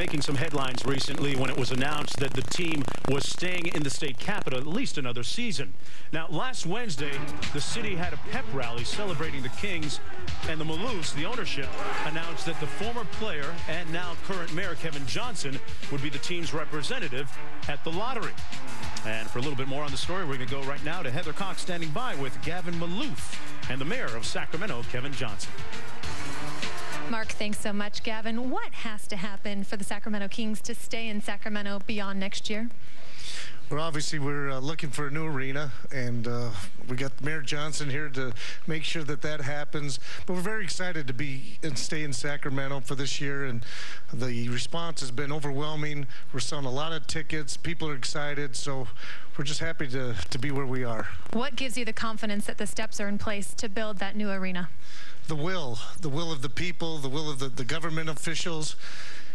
making some headlines recently when it was announced that the team was staying in the state capital at least another season. Now, last Wednesday, the city had a pep rally celebrating the Kings, and the Maloofs, the ownership, announced that the former player and now current mayor Kevin Johnson would be the team's representative at the lottery. And for a little bit more on the story, we're going to go right now to Heather Cox standing by with Gavin Maloof and the mayor of Sacramento, Kevin Johnson. Mark, thanks so much, Gavin. What has to happen for the Sacramento Kings to stay in Sacramento beyond next year? Well, obviously, we're looking for a new arena, and we got Mayor Johnson here to make sure that that happens. But we're very excited to be and stay in Sacramento for this year, and the response has been overwhelming. We're selling a lot of tickets. People are excited, so we're just happy to be where we are. What gives you the confidence that the steps are in place to build that new arena? The will of the people, the will of the government officials.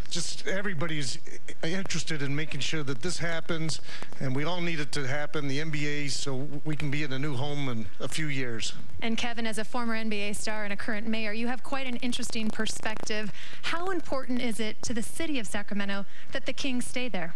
Just everybody's interested in making sure that this happens, and we all need it to happen, the NBA, so we can be in a new home in a few years. And Kevin, as a former NBA star and a current mayor, you have quite an interesting perspective. How important is it to the city of Sacramento that the Kings stay there?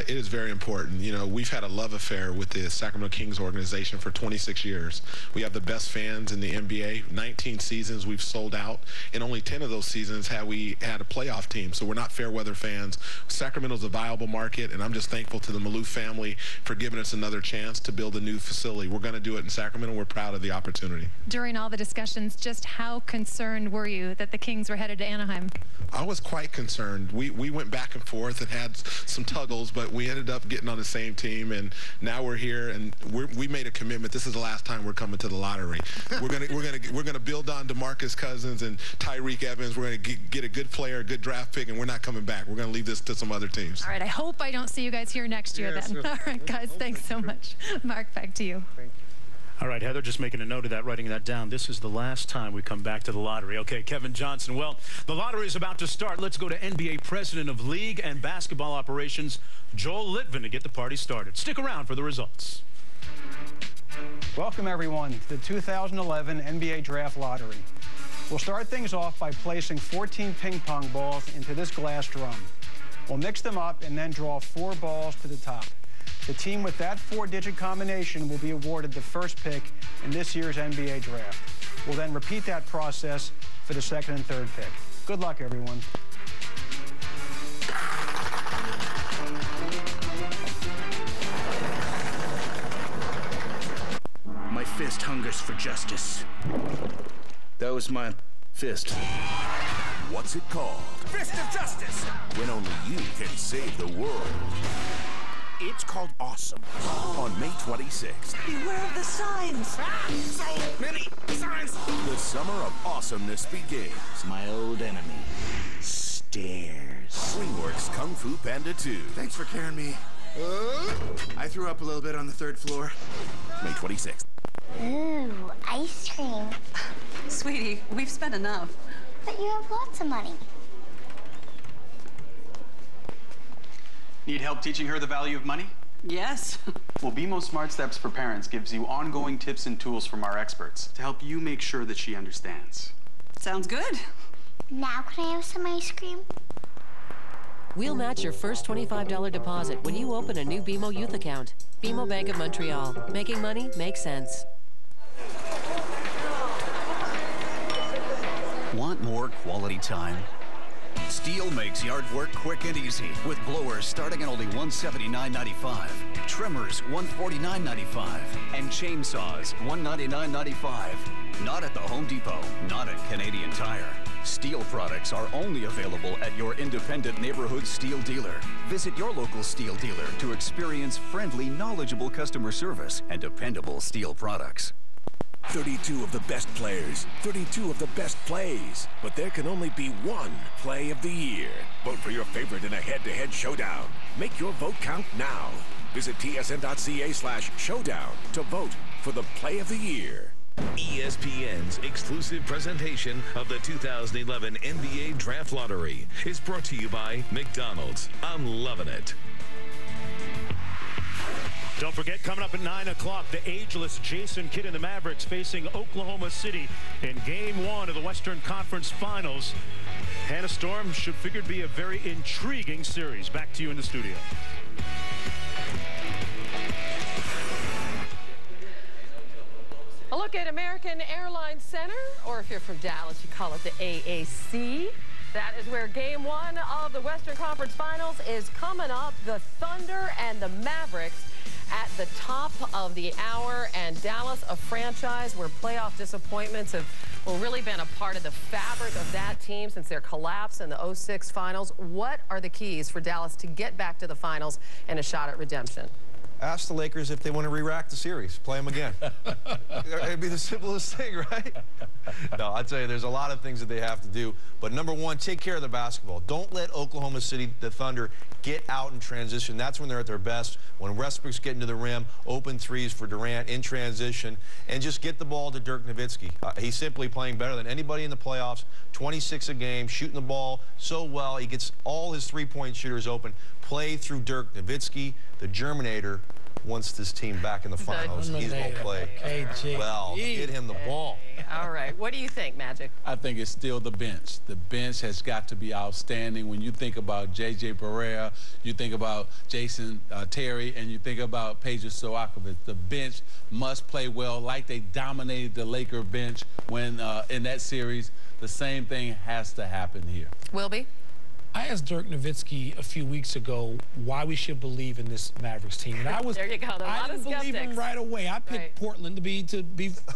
It is very important. You know, we've had a love affair with the Sacramento Kings organization for 26 years. We have the best fans in the NBA. 19 seasons we've sold out. In only 10 of those seasons have we had a playoff team. So we're not fair weather fans. Sacramento's a viable market, and I'm just thankful to the Maloof family for giving us another chance to build a new facility. We're going to do it in Sacramento. We're proud of the opportunity. During all the discussions, just how concerned were you that the Kings were headed to Anaheim? I was quite concerned. We went back and forth and had some tuggles, but we ended up getting on the same team, and now we're here, and we made a commitment. This is the last time we're coming to the lottery. We're gonna build on DeMarcus Cousins and Tyreek Evans. We're gonna get a good player, a good draft pick, and we're not coming back. We're gonna leave this to some other teams. All right. I hope I don't see you guys here next year then. All right, guys. Thanks so much. Mark, back to you. Thank you. All right, Heather, just making a note of that, writing that down. This is the last time we come back to the lottery. Okay, Kevin Johnson. Well, the lottery is about to start. Let's go to NBA President of League and Basketball Operations, Joel Litvin, to get the party started. Stick around for the results. Welcome, everyone, to the 2011 NBA Draft Lottery. We'll start things off by placing 14 ping pong balls into this glass drum. We'll mix them up and then draw 4 balls to the top. The team with that 4-digit combination will be awarded the first pick in this year's NBA Draft. We'll then repeat that process for the second and third pick. Good luck, everyone. My fist hungers for justice. That was my fist. What's it called? Fist of Justice! When only you can save the world. It's called Awesome. On May 26th. Beware of the signs. Ah, so many signs. The summer of awesomeness begins. My old enemy. Stairs. DreamWorks Kung Fu Panda 2. Thanks for carrying me. I threw up a little bit on the 3rd floor. May 26th. Ooh, ice cream. Sweetie, we've spent enough. But you have lots of money. Need help teaching her the value of money? Yes. Well, BMO Smart Steps for Parents gives you ongoing tips and tools from our experts to help you make sure that she understands. Sounds good. Now can I have some ice cream? We'll match your first $25 deposit when you open a new BMO Youth account. BMO Bank of Montreal. Making money makes sense. Want more quality time? Steel makes yard work quick and easy with blowers starting at only $179.95, trimmers $149.95, and chainsaws $199.95. Not at the Home Depot, not at Canadian Tire. Steel products are only available at your independent neighborhood Steel dealer. Visit your local Steel dealer to experience friendly, knowledgeable customer service and dependable Steel products. 32 of the best players, 32 of the best plays. But there can only be one play of the year. Vote for your favorite in a head-to-head showdown. Make your vote count now. Visit tsn.ca/showdown to vote for the play of the year. ESPN's exclusive presentation of the 2011 NBA Draft Lottery is brought to you by McDonald's. I'm loving it. Don't forget, coming up at 9 o'clock, the ageless Jason Kidd and the Mavericks facing Oklahoma City in Game 1 of the Western Conference Finals. Hannah Storm should figure to be a very intriguing series. Back to you in the studio. A look at American Airlines Center, or if you're from Dallas, you call it the AAC. That is where Game 1 of the Western Conference Finals is coming up. The Thunder and the Mavericks at the top of the hour. And Dallas, a franchise where playoff disappointments have really been a part of the fabric of that team since their collapse in the 06 finals. What are the keys for Dallas to get back to the finals and a shot at redemption? Ask the Lakers if they want to re-rack the series. Play them again. It'd be the simplest thing, right? No, I'd tell you, there's a lot of things that they have to do. But number one, take care of the basketball. Don't let Oklahoma City, the Thunder, get out in transition. That's when they're at their best. When Westbrook's getting to the rim, open threes for Durant in transition, and just get the ball to Dirk Nowitzki. He's simply playing better than anybody in the playoffs. 26 a game, shooting the ball so well. He gets all his three-point shooters open. Play through Dirk Nowitzki, the Germinator. Wants this team back in the finals, he's going to play well. Get him the ball. All right. What do you think, Magic? I think it's still the bench. The bench has got to be outstanding. When you think about J.J. Barea, you think about Jason Terry, and you think about Peja Stojakovic. The bench must play well like they dominated the Laker bench when in that series. The same thing has to happen here. Wilby? I asked Dirk Nowitzki a few weeks ago why we should believe in this Mavericks team, and I was there you go. I didn't believe him right away. I picked Portland to be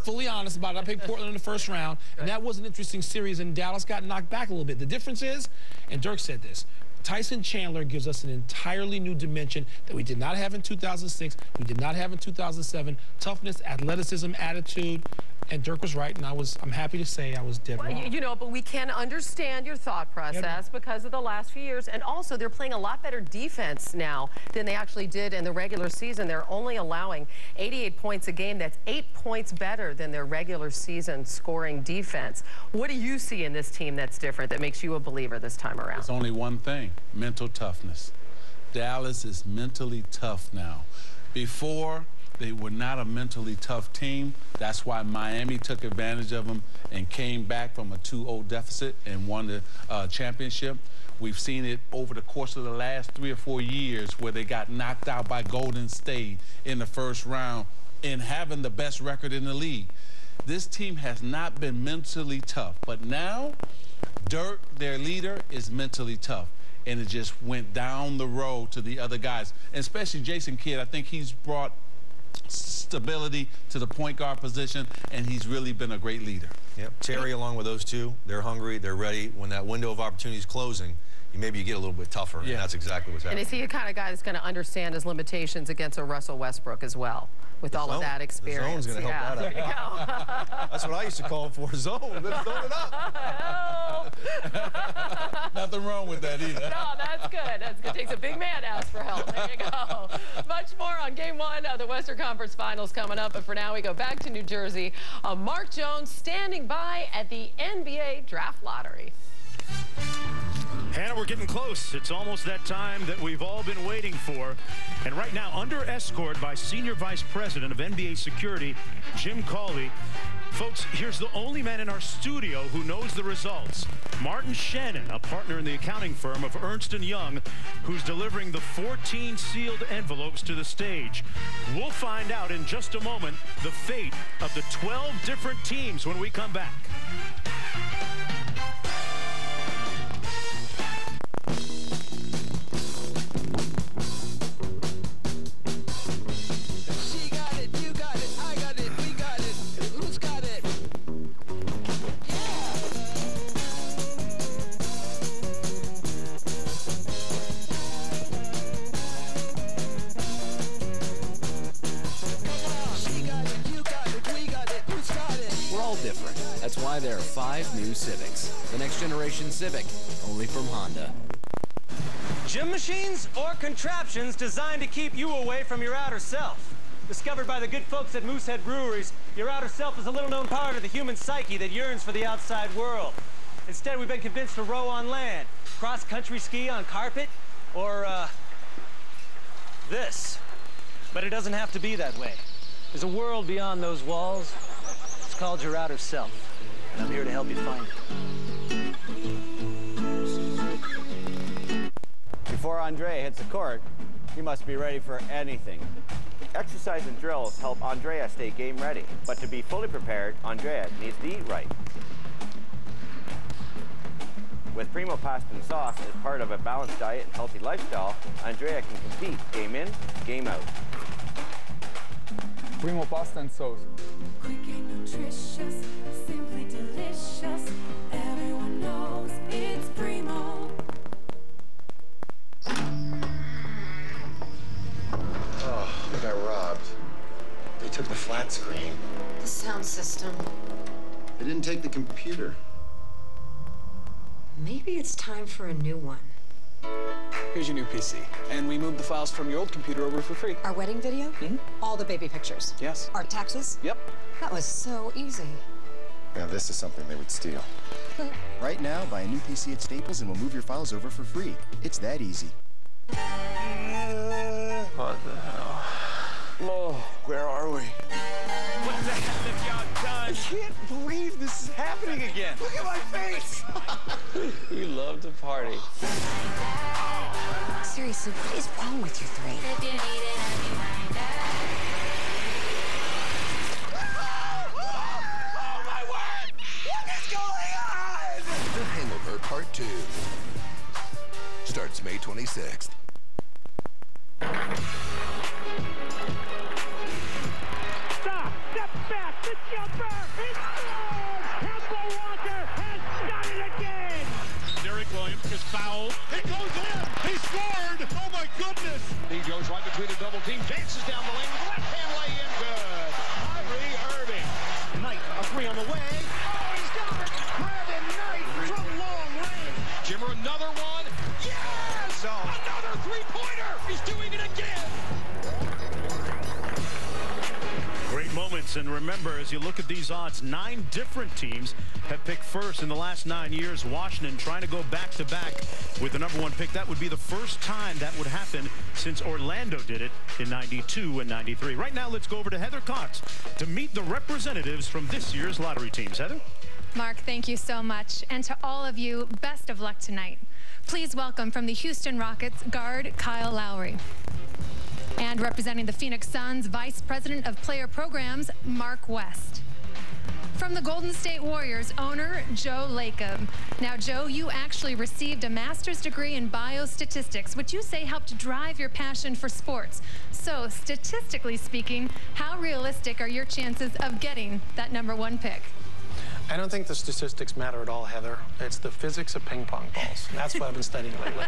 fully honest about it. I picked Portland in the first round, and that was an interesting series. And Dallas got knocked back a little bit. The difference is, and Dirk said this, Tyson Chandler gives us an entirely new dimension that we did not have in 2006, we did not have in 2007. Toughness, athleticism, attitude. And Dirk was right, and I'm happy to say I was dead wrong. You know, but we can understand your thought process because of the last few years. And also, they're playing a lot better defense now than they actually did in the regular season. They're only allowing 88 points a game. That's 8 points better than their regular season scoring defense. What do you see in this team that's different, that makes you a believer this time around? It's only one thing: mental toughness. Dallas is mentally tough now. Before, they were not a mentally tough team. That's why Miami took advantage of them and came back from a 2-0 deficit and won the championship. We've seen it over the course of the last 3 or 4 years where they got knocked out by Golden State in the first round and having the best record in the league. This team has not been mentally tough, but now Dirk, their leader, is mentally tough. And it just went down the road to the other guys, and especially Jason Kidd. I think he's brought stability to the point guard position, and he's really been a great leader. Yep. Terry, along with those two, they're hungry, they're ready. When that window of opportunity is closing, maybe you get a little bit tougher, and that's exactly what's happening. And is he the kind of guy that's going to understand his limitations against a Russell Westbrook as well, with all of that experience? The zone's going to help that out. There you go. That's what I used to call for, zone. Let's zone it up. Nothing wrong with that either. No, that's good. That's good. It takes a big man to ask for help. There you go. Much more on Game 1 of the Western Conference Finals coming up. But for now, we go back to New Jersey. Mark Jones standing by at the NBA Draft Lottery. Hannah, we're getting close. It's almost that time that we've all been waiting for. And right now, under escort by Senior Vice President of NBA Security, Jim Cawley. Folks, here's the only man in our studio who knows the results. Martin Shannon, a partner in the accounting firm of Ernst & Young, who's delivering the 14 sealed envelopes to the stage. We'll find out in just a moment the fate of the 12 different teams when we come back. That's why there are 5 new Civics. The next generation Civic, only from Honda. Gym machines or contraptions designed to keep you away from your outer self. Discovered by the good folks at Moosehead Breweries, your outer self is a little-known part of the human psyche that yearns for the outside world. Instead, we've been convinced to row on land, cross-country ski on carpet, or, this. But it doesn't have to be that way. There's a world beyond those walls. It's called your outer self, and I'm here to help you find it. before Andrea hits the court, he must be ready for anything. Exercise and drills help Andrea stay game ready, but to be fully prepared, Andrea needs to eat right. With Primo Pasta and Sauce as part of a balanced diet and healthy lifestyle, Andrea can compete game in, game out. Primo Pasta and Sauce. Quick and nutritious, simply delicious. Everyone knows it's Primo. Oh, I got robbed. They took the flat screen. The sound system. They didn't take the computer. Maybe it's time for a new one. Here's your new PC. And we moved the files from your old computer over for free. Our wedding video? Mm-hmm. All the baby pictures? Yes. Our taxes? Yep. That was so easy. Now this is something they would steal. Right now, buy a new PC at Staples and we'll move your files over for free. It's that easy. What the hell? Oh, where are we? What the hell have y'all done? I can't believe this is happening again. Look at my face! We love to party. Seriously, what is wrong with you three? Oh my word! What is going on? The Hangover Part 2 starts May 26th. Stop! Step back! The jumper! It's good! Kemba Walker has done it again! Derek Williams is fouled. It goes in. He scored. Oh, my goodness. He goes right between the double team. Dances down the lane with the left-hand lay in. Good. Kyrie Irving. Knight, a three on the way. Oh, he's got it. Brandon Knight from long range. Jimmer, another one. Yes! Another three-pointer. He's doing it again. Great moments, and remember, as you look at these odds, 9 different teams have picked first in the last 9 years. Washington trying to go back-to-back with the #1 pick. That would be the first time that would happen since Orlando did it in '92 and '93. Right now, let's go over to Heather Cox to meet the representatives from this year's lottery teams. Heather? Mark, thank you so much. And to all of you, best of luck tonight. Please welcome from the Houston Rockets, guard Kyle Lowry. And representing the Phoenix Suns, Vice President of Player Programs, Mark West. From the Golden State Warriors, owner Joe Lacob. Now, Joe, you actually received a master's degree in biostatistics, which you say helped drive your passion for sports. So, statistically speaking, how realistic are your chances of getting that #1 pick? I don't think the statistics matter at all, Heather. It's the physics of ping pong balls. That's what I've been studying lately.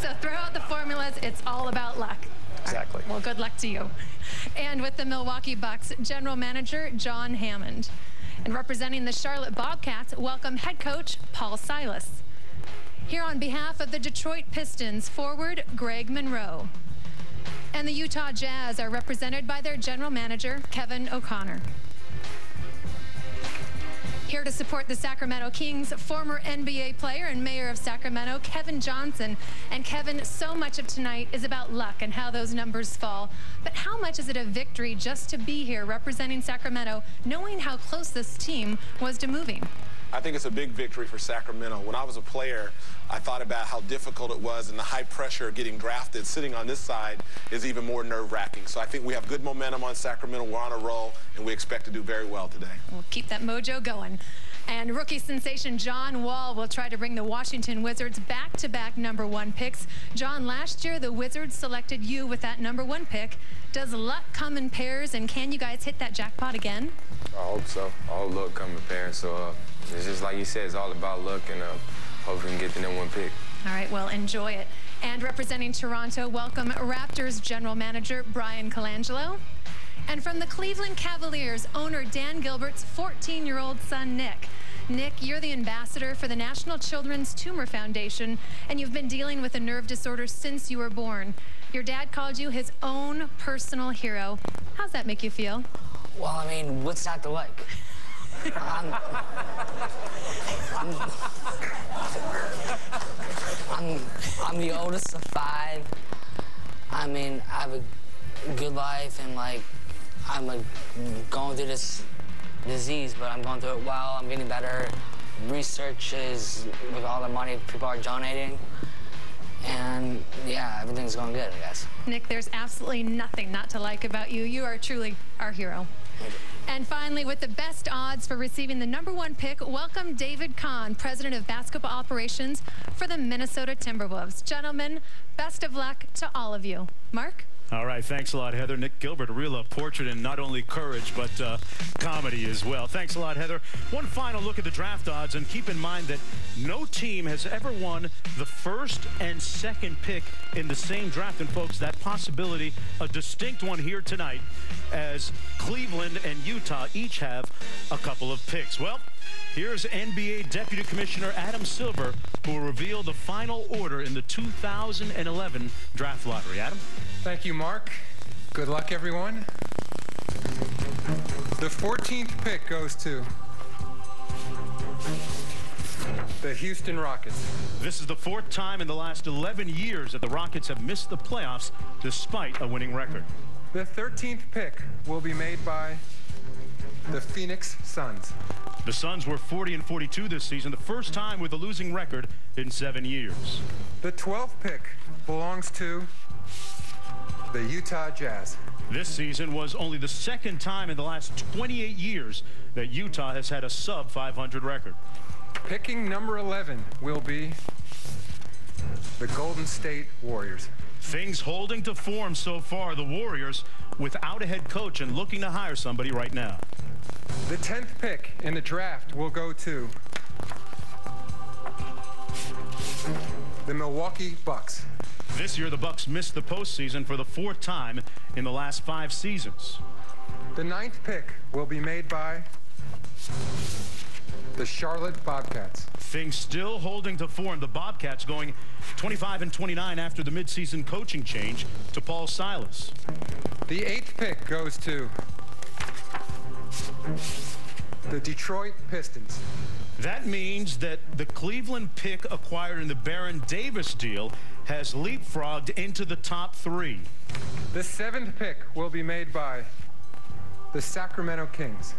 So throw out the formulas. It's all about luck. Exactly. Well, good luck to you. And with the Milwaukee Bucks, General Manager John Hammond. And representing the Charlotte Bobcats, welcome head coach Paul Silas. Here on behalf of the Detroit Pistons, forward Greg Monroe. And the Utah Jazz are represented by their General Manager Kevin O'Connor. Here to support the Sacramento Kings, former NBA player and mayor of Sacramento, Kevin Johnson. And Kevin, so much of tonight is about luck and how those numbers fall. But how much is it a victory just to be here representing Sacramento, knowing how close this team was to moving? I think it's a big victory for Sacramento. When I was a player, I thought about how difficult it was and the high pressure of getting drafted. Sitting on this side is even more nerve-wracking. So I think we have good momentum on Sacramento. We're on a roll, and we expect to do very well today. We'll keep that mojo going. And rookie sensation John Wall will try to bring the Washington Wizards back-to-back #1 picks. John, last year the Wizards selected you with that #1 pick. Does luck come in pairs, and can you guys hit that jackpot again? I hope so. All luck come in pairs. So it's just like you said, it's all about luck, and hope we can get the #1 pick. All right, well, enjoy it. And representing Toronto, welcome Raptors General Manager Brian Colangelo. And from the Cleveland Cavaliers, owner Dan Gilbert's 14-year-old son, Nick. Nick, you're the ambassador for the National Children's Tumor Foundation, and you've been dealing with a nerve disorder since you were born. Your dad called you his own personal hero. How's that make you feel? Well, I mean, what's not to like? I'm the oldest of 5. I mean, I have a good life, and like, I'm like going through this disease, but I'm going through it well. I'm getting better. Research is, with all the money people are donating, and yeah, everything's going good, I guess. Nick, there's absolutely nothing not to like about you. You are truly our hero. And finally, with the best odds for receiving the #1 pick, welcome David Kahn, President of Basketball Operations for the Minnesota Timberwolves. Gentlemen, best of luck to all of you. Mark? All right, thanks a lot, Heather. Nick Gilbert, a real portrait in not only courage, but comedy as well. Thanks a lot, Heather. One final look at the draft odds, and keep in mind that no team has ever won the first and second pick in the same draft. And, folks, that possibility, a distinct one here tonight, as Cleveland and Utah each have a couple of picks. Well, here's NBA Deputy Commissioner Adam Silver, who will reveal the final order in the 2011 draft lottery. Adam? Thank you, Mark. Good luck, everyone. The 14th pick goes to the Houston Rockets. This is the 4th time in the last 11 years that the Rockets have missed the playoffs despite a winning record. The 13th pick will be made by the Phoenix Suns. The Suns were 40-42 this season, the first time with a losing record in 7 years. The 12th pick belongs to the Utah Jazz. This season was only the 2nd time in the last 28 years that Utah has had a sub-500 record. Picking number 11 will be the Golden State Warriors. Things holding to form so far. The Warriors without a head coach and looking to hire somebody right now. The 10th pick in the draft will go to the Milwaukee Bucks. This year, the Bucks missed the postseason for the 4th time in the last 5 seasons. The 9th pick will be made by the Charlotte Bobcats. Things still holding to form. The Bobcats going 25-29 after the midseason coaching change to Paul Silas. The 8th pick goes to the Detroit Pistons. That means that the Cleveland pick acquired in the Baron Davis deal has leapfrogged into the top 3. The 7th pick will be made by the Sacramento Kings.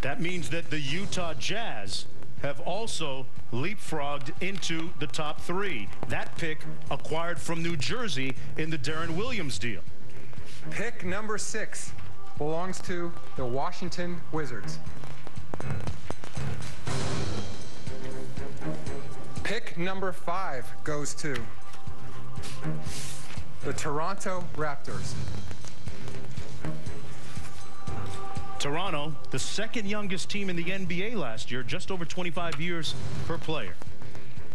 That means that the Utah Jazz have also leapfrogged into the top 3. That pick acquired from New Jersey in the Darren Williams deal. Pick number 6 belongs to the Washington Wizards. Pick number 5 goes to the Toronto Raptors. Toronto, the 2nd youngest team in the NBA last year, just over 25 years per player.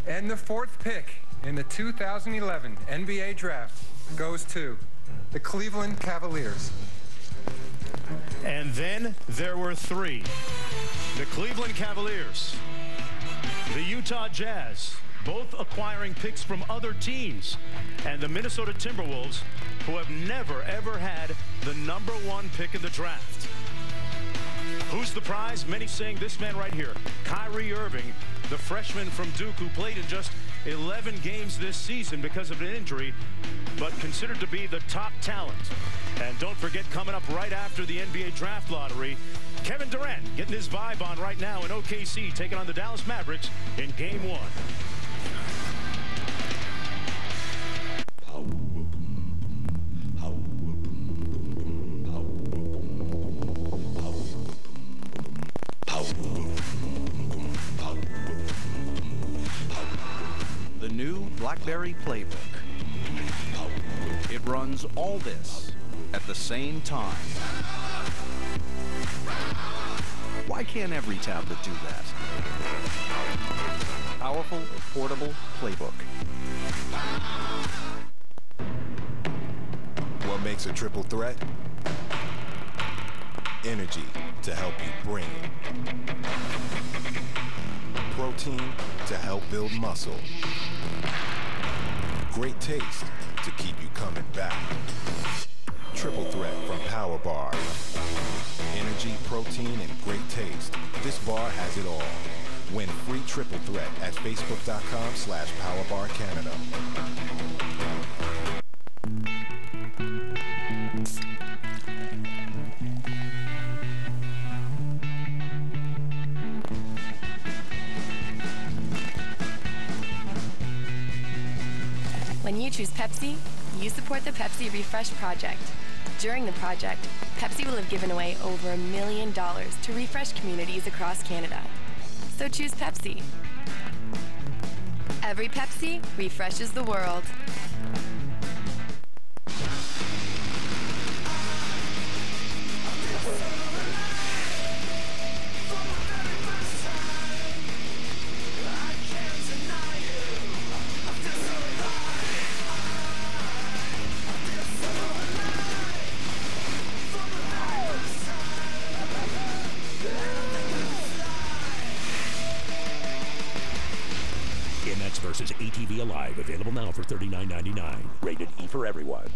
And the 4th pick in the 2011 NBA draft goes to the Cleveland Cavaliers. And then there were 3. The Cleveland Cavaliers, the Utah Jazz, both acquiring picks from other teams, and the Minnesota Timberwolves, who have never, ever had the #1 pick in the draft. Who's the prize? Many saying this man right here, Kyrie Irving, the freshman from Duke who played in just 11 games this season because of an injury, but considered to be the top talent. And don't forget, coming up right after the NBA draft lottery, Kevin Durant getting his vibe on right now in OKC, taking on the Dallas Mavericks in Game 1. The new BlackBerry Playbook. It runs all this at the same time. Why can't every tablet do that? Powerful, portable Playbook. What makes a triple threat? Energy to help you bring it. Protein to help build muscle. Great taste to keep you coming back. Triple threat from Power Bar. Energy, protein, and great taste. This bar has it all. Win free triple threat at facebook.com/PowerBarCanada. When you choose Pepsi, you support the Pepsi Refresh Project. During the project, Pepsi will have given away over $1 million to refresh communities across Canada. So choose Pepsi. Every Pepsi refreshes the world. Versus ATV Alive, available now for $39.99. Rated E for everyone.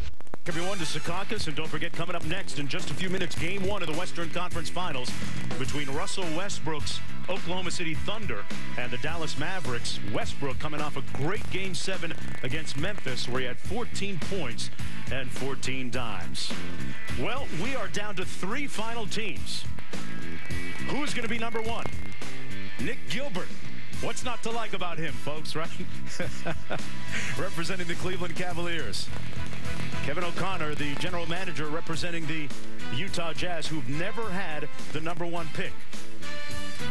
Everyone to Secaucus, and don't forget, coming up next in just a few minutes, Game 1 of the Western Conference Finals between Russell Westbrook's Oklahoma City Thunder and the Dallas Mavericks. Westbrook coming off a great Game 7 against Memphis, where he had 14 points and 14 dimes. Well, we are down to 3 final teams. Who's going to be number 1? Nick Gilbert. What's not to like about him, folks, right? Representing the Cleveland Cavaliers. Kevin O'Connor, the general manager, representing the Utah Jazz, who've never had the number 1 pick.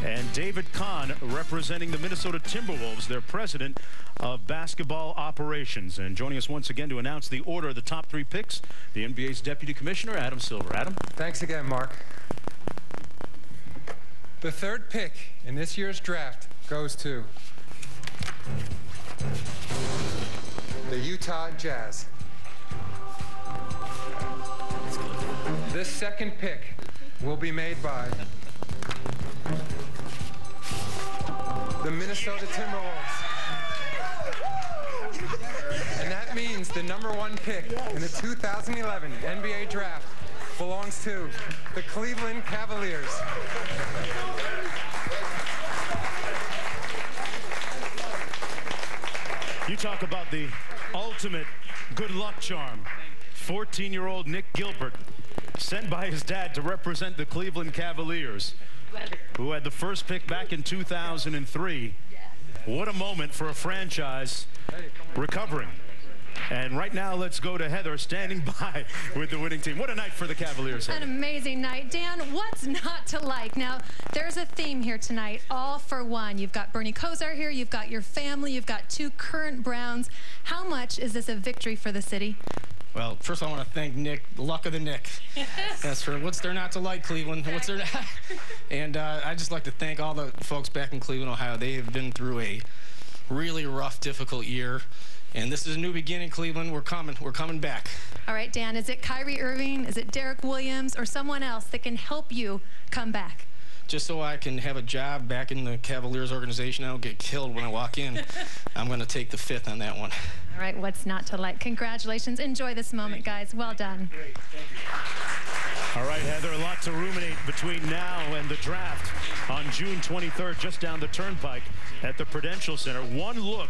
And David Kahn, representing the Minnesota Timberwolves, their president of basketball operations. And joining us once again to announce the order of the top 3 picks, the NBA's Deputy Commissioner, Adam Silver. Adam? Thanks again, Mark. The 3rd pick in this year's draft goes to the Utah Jazz. This 2nd pick will be made by the Minnesota Timberwolves. And that means the number 1 pick in the 2011 NBA draft belongs to the Cleveland Cavaliers. You talk about the ultimate good luck charm. 14-year-old Nick Gilbert, sent by his dad to represent the Cleveland Cavaliers, who had the 1st pick back in 2003. What a moment for a franchise recovering. And right now, let's go to Heather, standing by with the winning team. What a night for the Cavaliers, Heather. An amazing night. Dan, what's not to like? Now, there's a theme here tonight, all for one. You've got Bernie Kosar here, you've got your family, you've got 2 current Browns. How much is this a victory for the city? Well, first I want to thank Nick, the luck of the Nick. That's for what's there not to like, Cleveland. What's there not? And I'd just like to thank all the folks back in Cleveland, Ohio. They have been through a really rough, difficult year. And this is a new beginning, Cleveland. We're coming back. All right, Dan, is it Kyrie Irving, is it Derek Williams, or someone else that can help you come back? Just so I can have a job back in the Cavaliers organization, I don't get killed when I walk in. I'm going to take the 5th on that one. All right, what's not to like? Congratulations. Enjoy this moment, guys. Well done. Great. Thank you. All right, Heather, a lot to ruminate between now and the draft on June 23rd, just down the turnpike at the Prudential Center. One look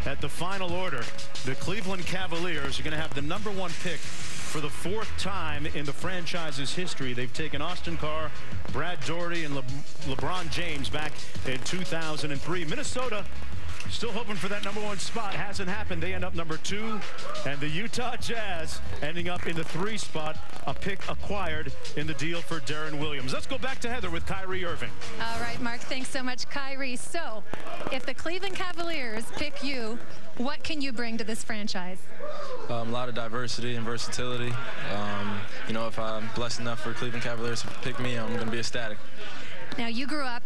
at the final order. The Cleveland Cavaliers are going to have the number 1 pick for the 4th time in the franchise's history. They've taken Austin Carr, Brad Daugherty, and LeBron James back in 2003. Minnesota still hoping for that number 1 spot. Hasn't happened. They end up number 2. And the Utah Jazz ending up in the 3 spot, a pick acquired in the deal for Darren Williams. Let's go back to Heather with Kyrie Irving. All right, Mark, thanks so much, Kyrie. So, if the Cleveland Cavaliers pick you, what can you bring to this franchise? A lot of diversity and versatility. You know, if I'm blessed enough for Cleveland Cavaliers to pick me, I'm going to be ecstatic. Now, you grew up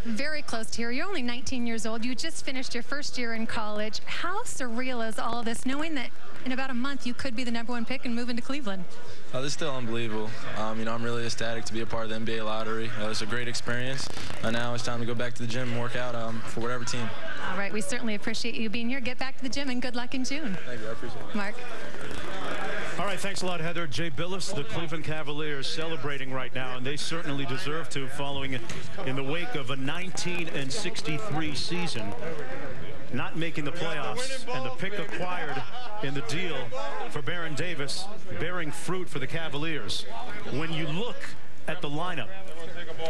very close to here. You're only 19 years old. You just finished your 1st year in college. How surreal is all this, knowing that in about a month you could be the number 1 pick and move into Cleveland? This is still unbelievable. You know, I'm really ecstatic to be a part of the NBA lottery. It's a great experience. Now it's time to go back to the gym and work out for whatever team. All right, we certainly appreciate you being here. Get back to the gym and good luck in June. Thank you, I appreciate it. Mark. All right, thanks a lot, Heather. Jay Billis, the Cleveland Cavaliers, celebrating right now, and they certainly deserve to, following in the wake of a 19-63 season, not making the playoffs, and the pick acquired in the deal for Baron Davis bearing fruit for the Cavaliers. When you look at the lineup,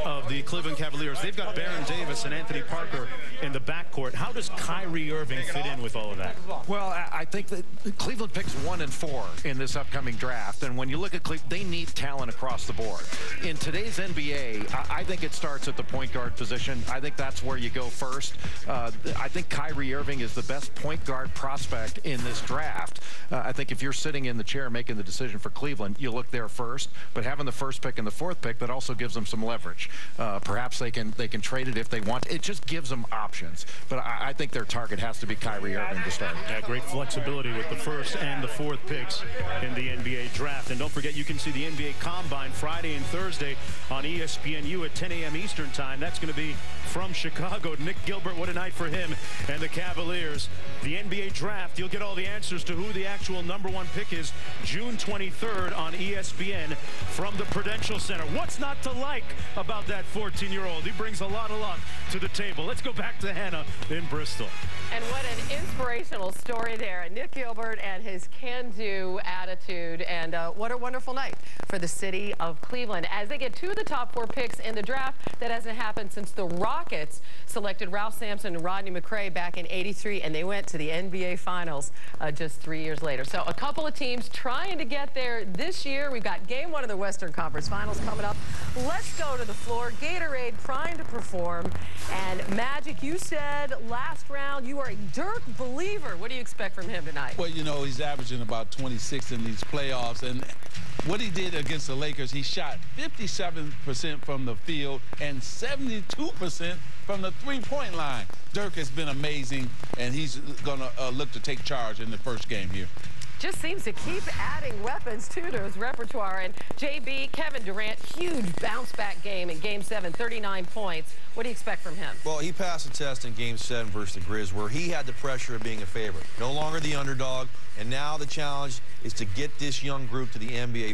of the Cleveland Cavaliers. They've got Baron Davis and Anthony Parker in the backcourt. How does Kyrie Irving fit in with all of that? Well, I think that Cleveland picks 1 and 4 in this upcoming draft, and when you look at Cleveland, they need talent across the board. In today's NBA, I think it starts at the point guard position. I think that's where you go first. I think Kyrie Irving is the best point guard prospect in this draft. I think if you're sitting in the chair making the decision for Cleveland, you look there first, but having the first pick and the 4th pick, that also gives them some leverage. Perhaps they can trade it if they want. It just gives them options. But I think their target has to be Kyrie Irving to start. Yeah, great flexibility with the 1st and the 4th picks in the NBA draft. And don't forget, you can see the NBA Combine Friday and Thursday on ESPNU at 10 a.m. Eastern Time. That's going to be from Chicago. Nick Gilbert, what a night for him and the Cavaliers. The NBA draft, you'll get all the answers to who the actual #1 pick is June 23rd on ESPN from the Prudential Center. What's not to like about that 14-year-old? He brings a lot of luck to the table. Let's go back to Hannah in Bristol. And what an inspirational story there. Nick Gilbert and his can-do attitude. And what a wonderful night for the city of Cleveland as they get 2 of the top 4 picks in the draft. That hasn't happened since the Rockets selected Ralph Sampson and Rodney McRae back in '83, and they went to the NBA Finals just 3 years later. So a couple of teams trying to get there this year. We've got Game 1 of the Western Conference Finals coming up. Let's go to the floor. Gatorade primed to perform. And Magic, you said last round you are a Dirk believer. What do you expect from him tonight? Well, you know, he's averaging about 26 in these playoffs. And what he did against the Lakers, he shot 57% from the field and 72% from the three-point line. Dirk has been amazing, and he's going to look to take charge in the first game here. Just seems to keep adding weapons to his repertoire. And JB, Kevin Durant, huge bounce-back game in Game 7, 39 points. What do you expect from him? Well, he passed the test in Game 7 versus the Grizz, where he had the pressure of being a favorite. No longer the underdog, and now the challenge is to get this young group to the NBA.